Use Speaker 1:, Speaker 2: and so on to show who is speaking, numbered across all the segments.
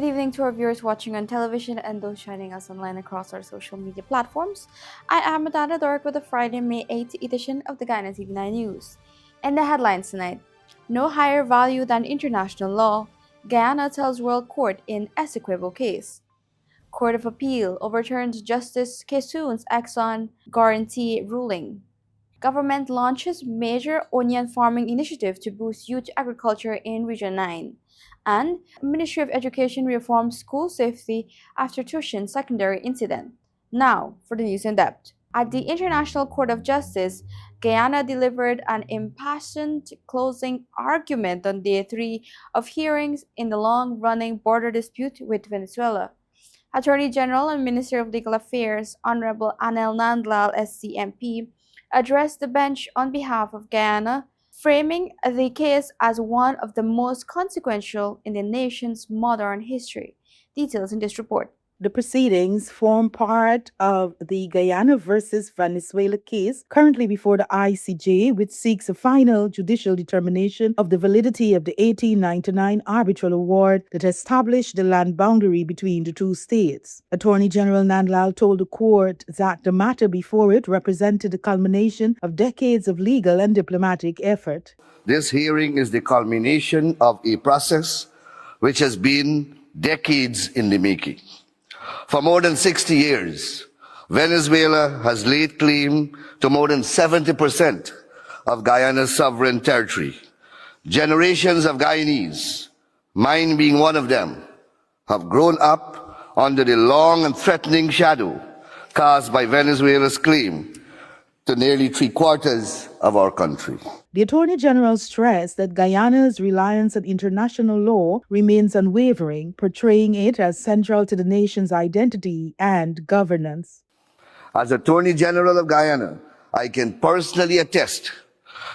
Speaker 1: Good evening to our viewers watching on television and those joining us online across our social media platforms. I am Madonna Dork with the Friday, May 8th edition of the Guyana TV9 News. And the headlines tonight: no higher value than international law, Guyana tells World Court in Essequibo case. Court of Appeal overturns Justice Kesun's Exxon guarantee ruling. Government launches major onion farming initiative to boost youth agriculture in Region 9. And Ministry of Education reforms school safety after Tushin secondary incident. Now, for the news in depth. At the International Court of Justice, Guyana delivered an impassioned closing argument on day 3 of hearings in the long-running border dispute with Venezuela. Attorney General and Minister of Legal Affairs, Honorable Anel Nandlal, SCMP, addressed the bench on behalf of Guyana, framing the case as one of the most consequential in the nation's modern history. Details in this report.
Speaker 2: The proceedings form part of the Guyana versus Venezuela case currently before the ICJ, which seeks a final judicial determination of the validity of the 1899 arbitral award that established the land boundary between the two states. Attorney General Nandlal told the court that the matter before it represented the culmination of decades of legal and diplomatic effort.
Speaker 3: This hearing is the culmination of a process which has been decades in the making. For more than 60 years, Venezuela has laid claim to more than 70% of Guyana's sovereign territory. Generations of Guyanese, mine being one of them, have grown up under the long and threatening shadow cast by Venezuela's claim to nearly 3/4 of our country.
Speaker 2: The Attorney General stressed that Guyana's reliance on international law remains unwavering, portraying it as central to the nation's identity and governance.
Speaker 3: As Attorney General of Guyana, I can personally attest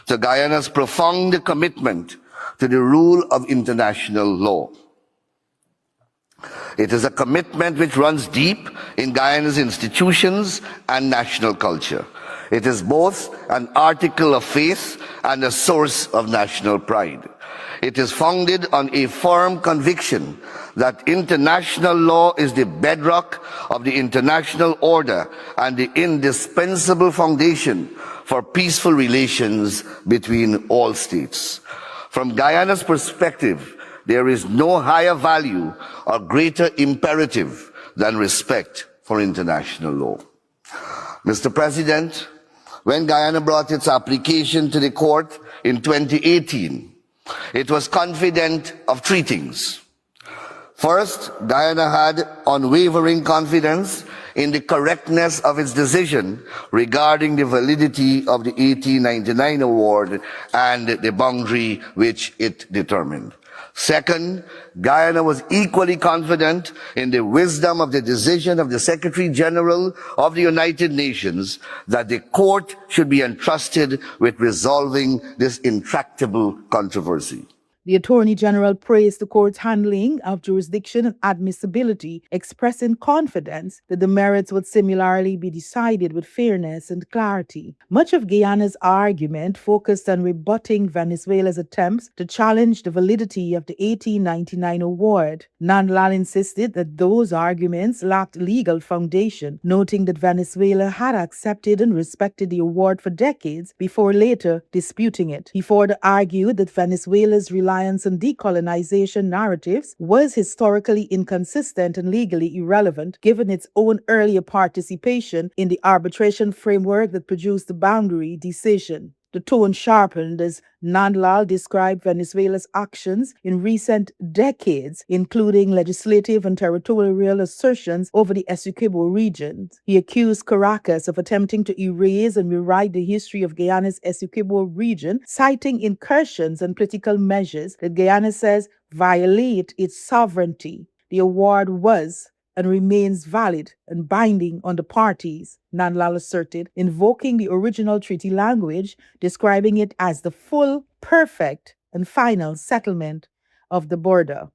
Speaker 3: to Guyana's profound commitment to the rule of international law. It is a commitment which runs deep in Guyana's institutions and national culture. It is both an article of faith and a source of national pride. It is founded on a firm conviction that international law is the bedrock of the international order and the indispensable foundation for peaceful relations between all states. From Guyana's perspective, there is no higher value or greater imperative than respect for international law. Mr. President, when Guyana brought its application to the court in 2018, it was confident of three things. First, Guyana had unwavering confidence in the correctness of its decision regarding the validity of the 1899 award and the boundary which it determined. Second, Guyana was equally confident in the wisdom of the decision of the Secretary General of the United Nations that the court should be entrusted with resolving this intractable controversy.
Speaker 2: The Attorney General praised the court's handling of jurisdiction and admissibility, expressing confidence that the merits would similarly be decided with fairness and clarity. Much of Guyana's argument focused on rebutting Venezuela's attempts to challenge the validity of the 1899 award. Nandlal insisted that those arguments lacked legal foundation, noting that Venezuela had accepted and respected the award for decades before later disputing it. He further argued that Venezuela's reliance on decolonization narratives was historically inconsistent and legally irrelevant, given its own earlier participation in the arbitration framework that produced the boundary decision. The tone sharpened as Nandlal described Venezuela's actions in recent decades, including legislative and territorial assertions over the Essequibo region. He accused Caracas of attempting to erase and rewrite the history of Guyana's Essequibo region, citing incursions and political measures that Guyana says violate its sovereignty. The award was and remains valid and binding on the parties, Nandlal asserted, invoking the original treaty language, describing it as the full, perfect, and final settlement of the border.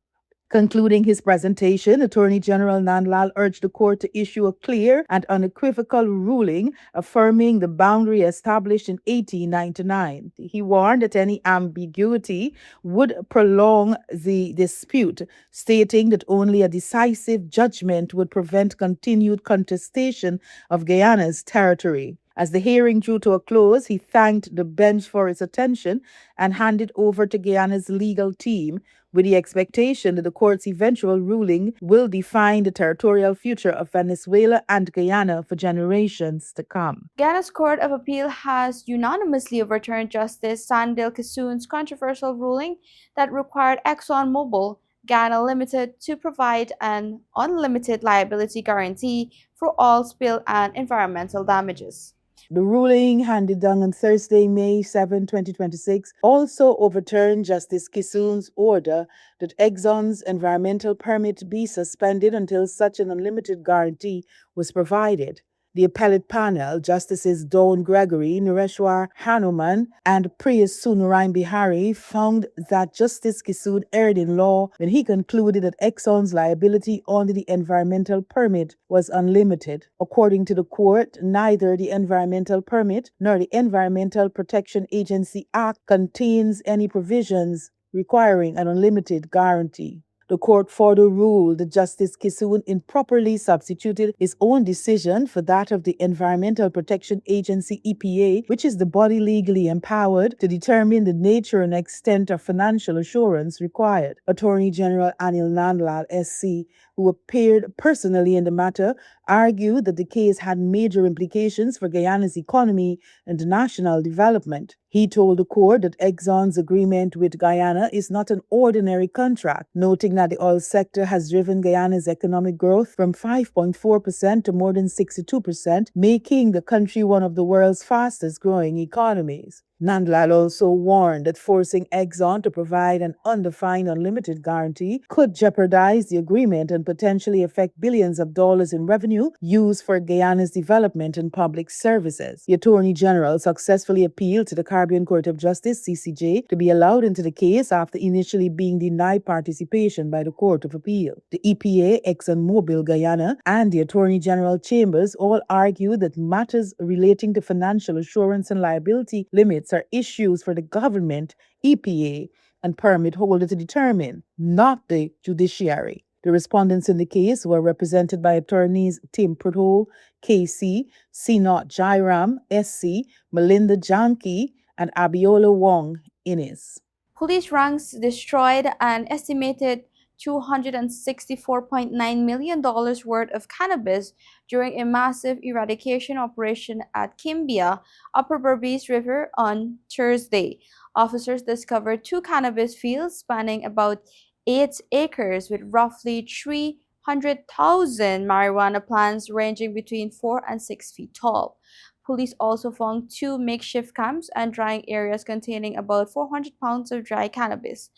Speaker 2: Concluding his presentation, Attorney General Nandlal urged the court to issue a clear and unequivocal ruling affirming the boundary established in 1899. He warned that any ambiguity would prolong the dispute, stating that only a decisive judgment would prevent continued contestation of Guyana's territory. As the hearing drew to a close, he thanked the bench for its attention and handed over to Guyana's legal team, with the expectation that the court's eventual ruling will define the territorial future of Venezuela and Guyana for generations to come.
Speaker 1: Guyana's Court of Appeal has unanimously overturned Justice Sandil Kissoon's controversial ruling that required ExxonMobil Guyana Limited to provide an unlimited liability guarantee for oil spill and environmental damages.
Speaker 2: The ruling, handed down on Thursday, May 7, 2026, also overturned Justice Kissoon's order that Exxon's environmental permit be suspended until such an unlimited guarantee was provided. The appellate panel, Justices Dawn Gregory, Nareshwar Hanuman, and Priya Sunarayan Bihari, found that Justice Kissoon erred in law when he concluded that Exxon's liability under the environmental permit was unlimited. According to the court, neither the environmental permit nor the Environmental Protection Agency Act contains any provisions requiring an unlimited guarantee. The court further ruled that Justice Kissoon improperly substituted his own decision for that of the Environmental Protection Agency EPA, which is the body legally empowered to determine the nature and extent of financial assurance required. Attorney General Anil Nandlal, SC, who appeared personally in the matter, argued that the case had major implications for Guyana's economy and national development. He told the court that Exxon's agreement with Guyana is not an ordinary contract, noting that the oil sector has driven Guyana's economic growth from 5.4% to more than 62%, making the country one of the world's fastest growing economies. Nandlal also warned that forcing Exxon to provide an undefined unlimited guarantee could jeopardize the agreement and potentially affect billions of dollars in revenue used for Guyana's development and public services. The Attorney General successfully appealed to the Caribbean Court of Justice, CCJ, to be allowed into the case after initially being denied participation by the Court of Appeal. The EPA, ExxonMobil Guyana, and the Attorney General Chambers all argued that matters relating to financial assurance and liability limits are issues for the government, EPA, and permit holder to determine, not the judiciary. The respondents in the case were represented by attorneys Tim Prudhoe, KC, Sinat Jairam, SC, Melinda Janki, and Abiola Wong, Innis.
Speaker 1: Police ranks destroyed an estimated $264.9 million worth of cannabis during a massive eradication operation at Kimbia, Upper Berbice River on Thursday. Officers discovered 2 cannabis fields spanning about 8 acres with roughly 300,000 marijuana plants ranging between 4 and 6 feet tall. Police also found 2 makeshift camps and drying areas containing about 400 pounds of dry cannabis.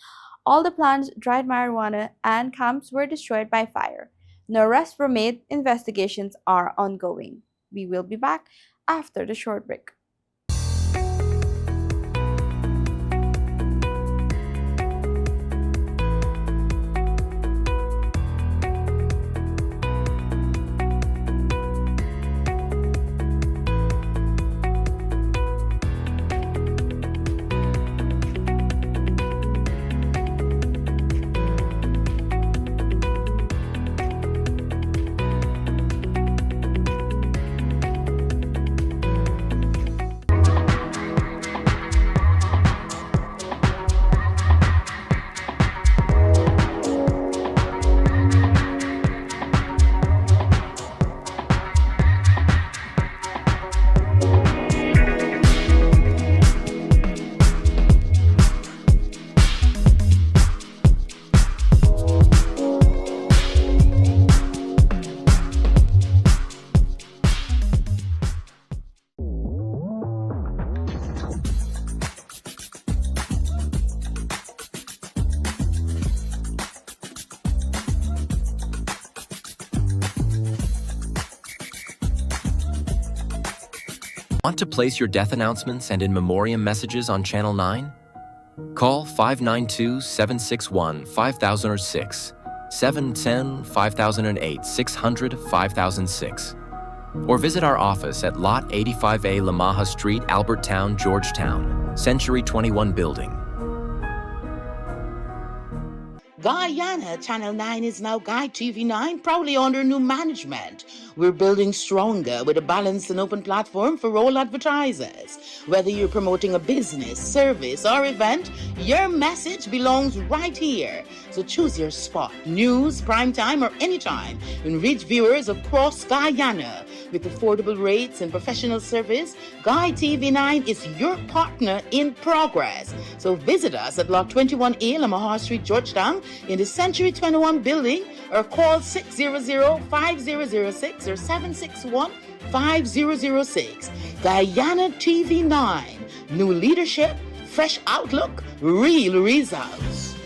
Speaker 1: All the plants, dried marijuana, and camps were destroyed by fire. No arrests were made. Investigations are ongoing. We will be back after the short break.
Speaker 4: Want to place your death announcements and in memoriam messages on Channel 9? Call 592-761-5006 710 5008 600 5006. Or visit our office at Lot 85A Lamaha Street, Albertown, Georgetown, Century 21 Building.
Speaker 2: Guyana Channel 9 is now Guy TV9, proudly under new management. We're building stronger with a balanced and open platform for all advertisers. Whether you're promoting a business, service, or event, your message belongs right here. So choose your spot, news, primetime, or anytime, and reach viewers across Guyana. With affordable rates and professional service, Guy TV9 is your partner in progress. So visit us at Lot 21A, Lamaha Street, Georgetown, in the Century 21 building, or call 600-5006 or 761-5006. Guyana TV9. New leadership, fresh outlook, real results.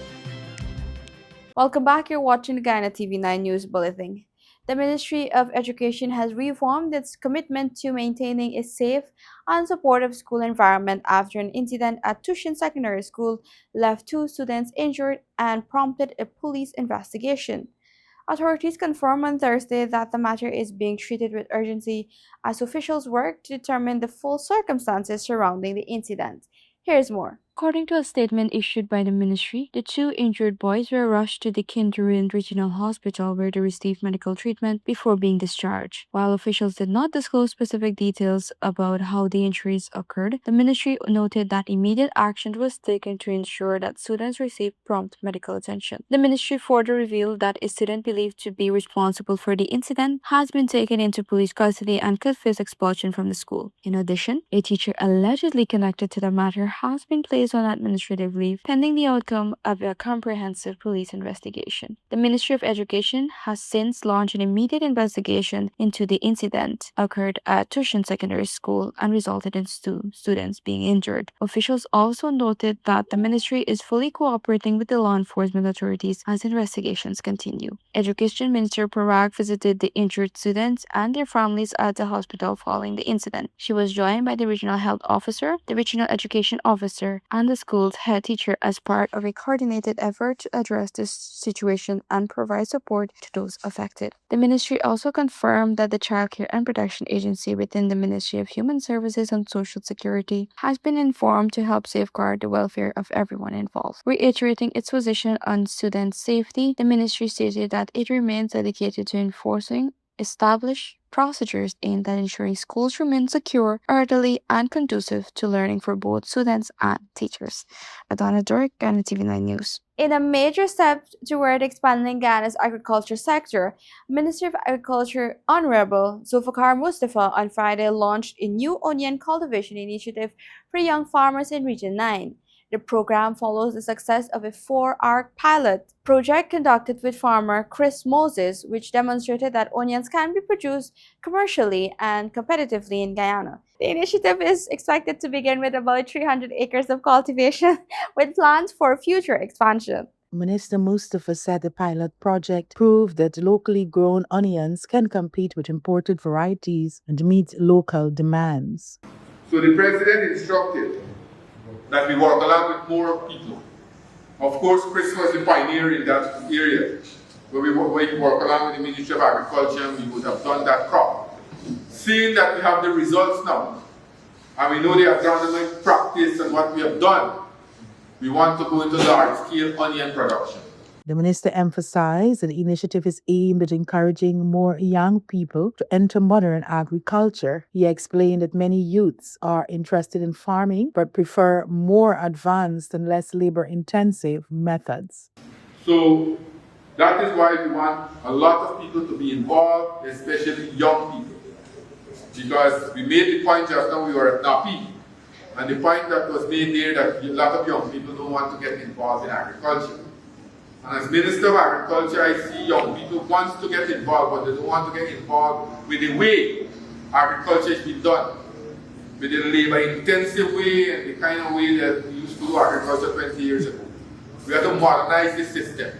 Speaker 1: Welcome back. You're watching the Guyana TV9 News Bulletin. The Ministry of Education has reaffirmed its commitment to maintaining a safe and supportive school environment after an incident at Tushin Secondary School left 2 students injured and prompted a police investigation. Authorities confirmed on Thursday that the matter is being treated with urgency as officials work to determine the full circumstances surrounding the incident. Here's more. According to a statement issued by the ministry, the 2 injured boys were rushed to the Kindurin Regional Hospital where they received medical treatment before being discharged. While officials did not disclose specific details about how the injuries occurred, the ministry noted that immediate action was taken to ensure that students received prompt medical attention. The ministry further revealed that a student believed to be responsible for the incident has been taken into police custody and could face expulsion from the school. In addition, a teacher allegedly connected to the matter has been placed on administrative leave pending the outcome of a comprehensive police investigation. The Ministry of Education has since launched an immediate investigation into the incident occurred at Tushin Secondary School and resulted in 2 students being injured. Officials also noted that the ministry is fully cooperating with the law enforcement authorities as investigations continue. Education Minister Parag visited the injured students and their families at the hospital following the incident. She was joined by the regional health officer, the regional education officer, and the school's head teacher as part of a coordinated effort to address this situation and provide support to those affected. The ministry also confirmed that the Child Care and Protection Agency within the Ministry of Human Services and Social Security has been informed to help safeguard the welfare of everyone involved. Reiterating its position on student safety, the ministry stated that it remains dedicated to enforcing established procedures aimed at ensuring schools remain secure, orderly, and conducive to learning for both students and teachers. Adana Dork, Ghana TV9 News. In a major step toward expanding Ghana's agriculture sector, Minister of Agriculture Honorable Zulfikar Mustafa on Friday launched a new onion cultivation initiative for young farmers in Region 9. The program follows the success of a 4-hour pilot project conducted with farmer Chris Moses, which demonstrated that onions can be produced commercially and competitively in Guyana. The initiative is expected to begin with about 300 acres of cultivation, with plans for future expansion.
Speaker 2: Minister Mustafa said the pilot project proved that locally grown onions can compete with imported varieties and meet local demands.
Speaker 5: So the president instructed that we work along with more people. Of course, Chris was the pioneer in that area, where we work along with the Ministry of Agriculture, and we would have done that crop. Seeing that we have the results now, and we know the agronomic practice and what we have done, we want to go into large-scale onion production.
Speaker 2: The minister emphasized that the initiative is aimed at encouraging more young people to enter modern agriculture. He explained that many youths are interested in farming but prefer more advanced and less labor-intensive methods.
Speaker 5: So that is why we want a lot of people to be involved, especially young people. Because we made the point just now we were at NAPI, and the point that was made there that a lot of young people don't want to get involved in agriculture. And as Minister of Agriculture, I see young people want to get involved, but they don't want to get involved with the way agriculture is being done. With the labor-intensive way and the kind of way that we used to do agriculture 20 years ago. We have to modernize the system,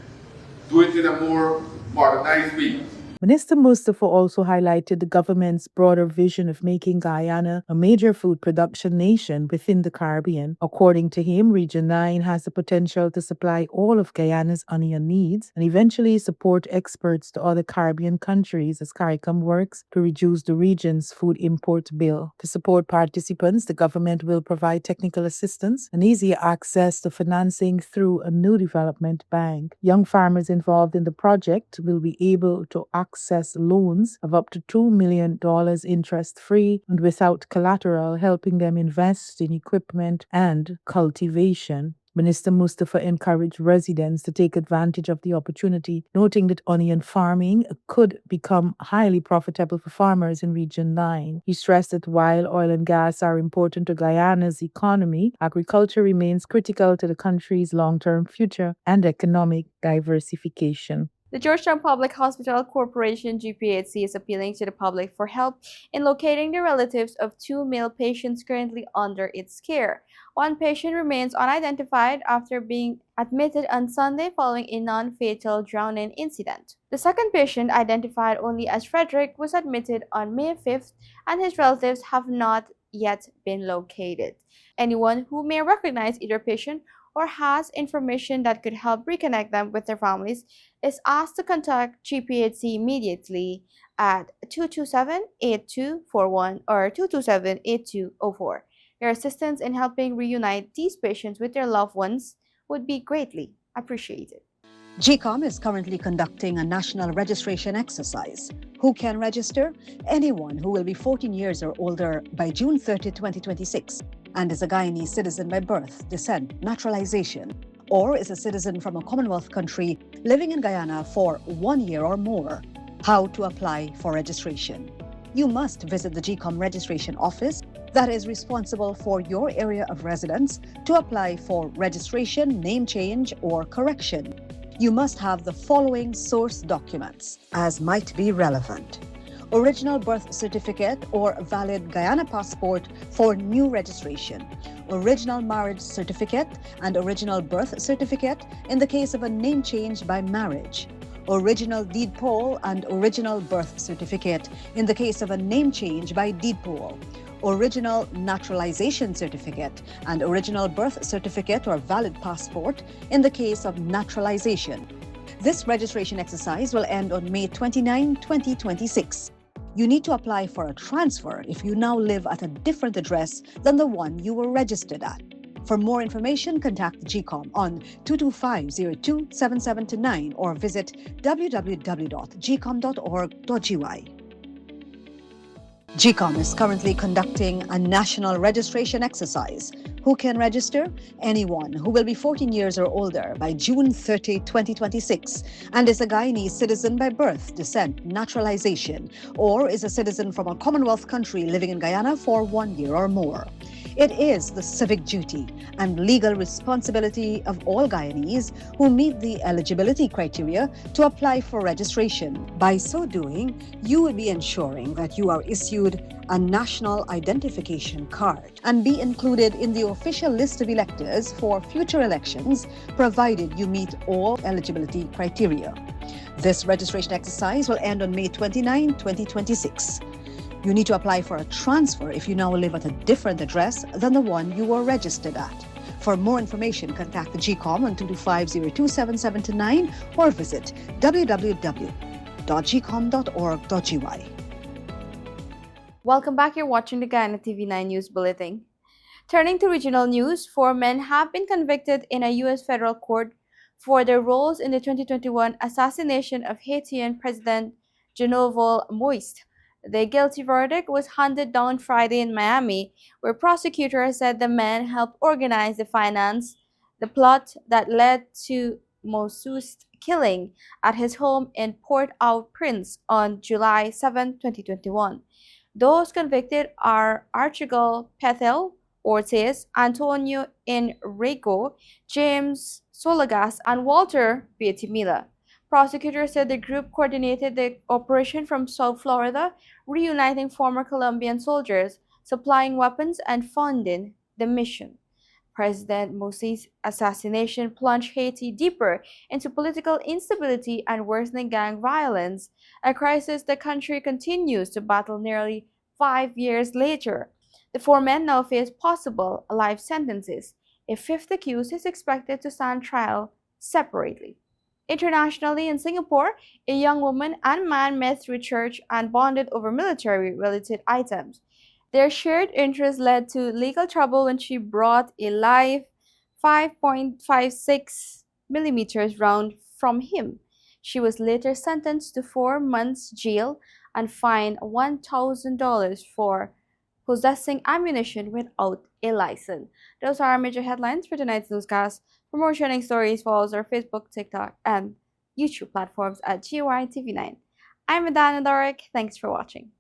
Speaker 5: do it in a more modernized way.
Speaker 2: Minister Mustafa also highlighted the government's broader vision of making Guyana a major food production nation within the Caribbean. According to him, Region 9 has the potential to supply all of Guyana's onion needs and eventually support exports to other Caribbean countries as CARICOM works to reduce the region's food import bill. To support participants, the government will provide technical assistance and easier access to financing through a new development bank. Young farmers involved in the project will be able to access loans of up to $2 million interest-free and without collateral, helping them invest in equipment and cultivation. Minister Mustafa encouraged residents to take advantage of the opportunity, noting that onion farming could become highly profitable for farmers in Region 9. He stressed that while oil and gas are important to Guyana's economy, agriculture remains critical to the country's long-term future and economic diversification.
Speaker 1: The Georgetown Public Hospital Corporation GPHC is appealing to the public for help in locating the relatives of two male patients currently under its care. One patient remains unidentified after being admitted on Sunday following a non-fatal drowning incident. The second patient, identified only as Frederick, was admitted on May 5th, and his relatives have not yet been located. Anyone who may recognize either patient or has information that could help reconnect them with their families is asked to contact GPHC immediately at 227-8241 or 227-8204. Your assistance in helping reunite these patients with their loved ones would be greatly appreciated.
Speaker 6: GCOM is currently conducting a national registration exercise. Who can register? Anyone who will be 14 years or older by June 30, 2026 and is a Guyanese citizen by birth, descent, naturalization, or is a citizen from a Commonwealth country living in Guyana for 1 year or more. How to apply for registration? You must visit the GCOM registration office that is responsible for your area of residence to apply for registration, name change, or correction. You must have the following source documents as might be relevant: original birth certificate or valid Guyana passport for new registration, original marriage certificate and original birth certificate in the case of a name change by marriage, original deed poll and original birth certificate in the case of a name change by deed poll, original naturalization certificate and original birth certificate or valid passport in the case of naturalization. This registration exercise will end on May 29, 2026. You need to apply for a transfer if you now live at a different address than the one you were registered at. For more information, contact GCOM on 225-027729 or visit www.gcom.org.gy. GCOM is currently conducting a national registration exercise. Who can register? Anyone who will be 14 years or older by June 30, 2026 and is a Guyanese citizen by birth, descent, naturalization, or is a citizen from a Commonwealth country living in Guyana for 1 year or more. It is the civic duty and legal responsibility of all Guyanese who meet the eligibility criteria to apply for registration. By so doing, you will be ensuring that you are issued a national identification card and be included in the official list of electors for future elections, provided you meet all eligibility criteria. This registration exercise will end on May 29, 2026. You need to apply for a transfer if you now live at a different address than the one you were registered at. For more information, contact the GCOM on 225-027729 or visit www.gcom.org.gy.
Speaker 1: Welcome back. You're watching the Guyana TV9 News Bulletin. Turning to regional news, 4 men have been convicted in a U.S. federal court for their roles in the 2021 assassination of Haitian President Jovenel Moïse. The guilty verdict was handed down Friday in Miami, where prosecutors said the men helped organize the plot that led to Moïse's killing at his home in Port-au-Prince on July 7, 2021. Those convicted are Archibald Pethel Ortiz, Antonio Enrico, James Solagas, and Walter Vietimila. Prosecutors said the group coordinated the operation from South Florida, reuniting former Colombian soldiers, supplying weapons, and funding the mission. President Morsi's assassination plunged Haiti deeper into political instability and worsening gang violence, a crisis the country continues to battle nearly 5 years later. The four men now face possible life sentences. A fifth accused is expected to stand trial separately. Internationally, in Singapore, a young woman and man met through church and bonded over military related items. Their shared interest led to legal trouble when she brought a live 5.56 millimeters round from him. She was later sentenced to 4 months jail and fined $1,000 for possessing ammunition without a license. Those are our major headlines for tonight's newscast. For more trending stories, follow us on our Facebook, TikTok, and YouTube platforms at GOI TV9. I'm Madana Doric. Thanks for watching.